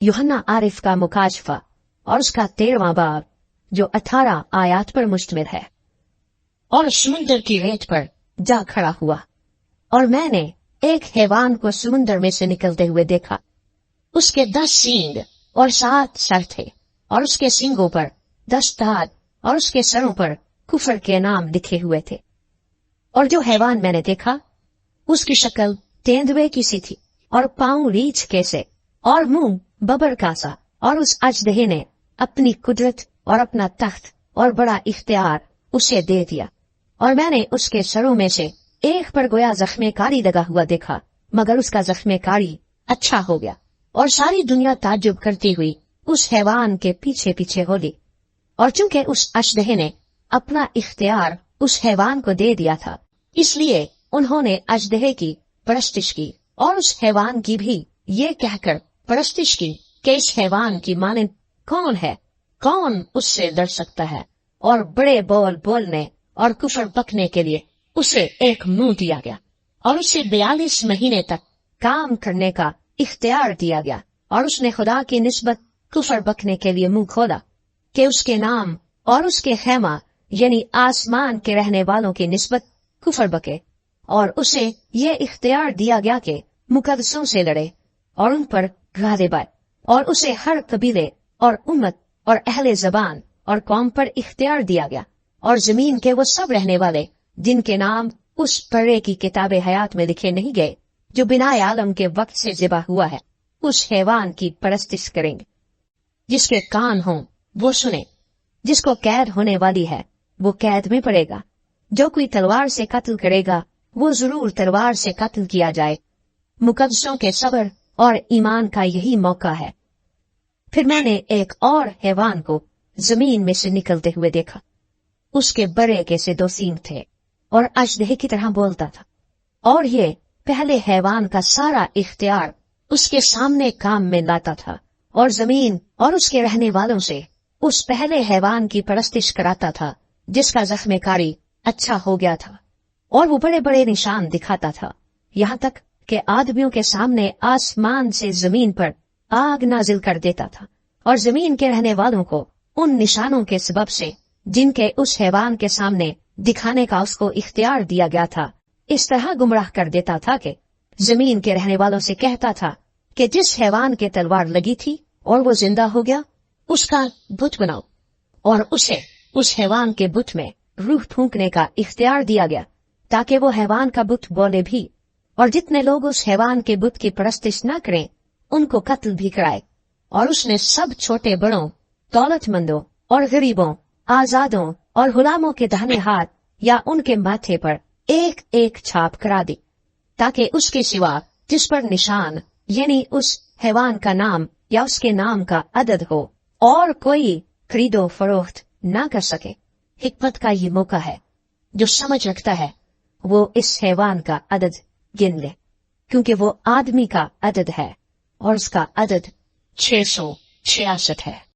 यूहन्ना आरिफ का मुकाशफा और उसका 13वां बाब जो 18 आयात पर मुश्तमिल है। और समुद्र की रेत पर जा खड़ा हुआ और मैंने एक हैवान को समुद्र में से निकलते हुए देखा। उसके 10 सींग और 7 सर थे और उसके सींगों पर 10 दांत और उसके सरों पर कुफर के नाम लिखे हुए थे। और जो हैवान मैंने देखा उसकी शक्ल तेंदुए की सी थी और पांव रीछ के से और मुंह बबर का सा। और उस अजदहे ने अपनी कुदरत और अपना तख्त और बड़ा इख्तियार उसे दे दिया। और मैंने उसके सरों में से एक पर गोया जख्मे कारी लगा हुआ देखा, मगर उसका जख्मे कारी अच्छा हो गया। और सारी दुनिया ताज्जुब करती हुई उस हैवान के पीछे पीछे हो ली। और चूंकि उस अजदहे ने अपना इख्तियार उस हैवान को दे दिया था, इसलिए उन्होंने अजदहे की परस्तिश की और उस हैवान की भी ये कहकर परस्तिश की कि इस हैवान की मानंद कौन है, कौन उससे डर सकता है। और बड़े बोल बोलने और कुफर बकने के लिए उसे एक मुंह दिया गया और उसे 42 महीने तक काम करने का इख्तियार दिया गया। और उसने खुदा की निस्बत कुफर बकने के लिए मुंह खोला कि उसके नाम और उसके खेमा यानी आसमान के रहने वालों की निस्बत कुफर बके। और उसे ये इख्तियार दिया गया कि मुकद्दसों से लड़े और उन पर गालिब आए। और उसे हर कबीले और उम्मत और अहले ज़बान और कौम पर इख्तियार दिया गया। और जमीन के वो सब रहने वाले जिनके नाम उस परे की किताबे हयात में लिखे नहीं गए, जो बिना आलम के वक्त से ज़िबा हुआ है, उस हैवान की परस्तिश करेंगे। जिसके कान हों वो सुने, जिसको कैद होने वाली है वो कैद में पड़ेगा। जो कोई तलवार से कत्ल करेगा वो जरूर तलवार से कत्ल किया जाए। मुकद्दसों के सब्र और ईमान का यही मौका है। फिर मैंने एक और हैवान को जमीन में से निकलते हुए देखा। उसके बड़े के से 2 सींग थे और अजदहे की तरह बोलता था। और ये पहले हैवान का सारा इख्तियार उसके सामने काम में लाता था और जमीन और उसके रहने वालों से उस पहले हैवान की परस्तिश कराता था जिसका जख्मे कारी अच्छा हो गया था। और वो बड़े बड़े निशान दिखाता था, यहाँ तक कि आदमियों के सामने आसमान से जमीन पर आग नाजिल कर देता था। और जमीन के रहने वालों को उन निशानों के सबब से जिनके उस हैवान के सामने दिखाने का उसको इख्तियार दिया गया था, इस तरह गुमराह कर देता था कि जमीन के रहने वालों से कहता था कि जिस हैवान के तलवार लगी थी और वो जिंदा हो गया, उसका बुत बनाओ। और उसे उस हैवान के बुत में रूह फूंकने का इख्तियार दिया गया ताकि वो हैवान का बुत बोले भी। और जितने लोग उस हैवान के बुत की परस्तिश न करें उनको कत्ल भी कराए। और उसने सब छोटे बड़ों, दौलतमंदों और गरीबों, आजादों और गुलामों के दाहिने हाथ या उनके माथे पर एक एक छाप करा दी, ताकि उसके सिवा जिस पर निशान यानी उस हैवान का नाम या उसके नाम का अदद हो और कोई खरीदो फरोख्त ना कर सके। हिकमत का ये मौका है, जो समझ रखता है वो इस हैवान का अदद गिन ले, क्योंकि वो आदमी का अदद है और उसका अदद 666 है।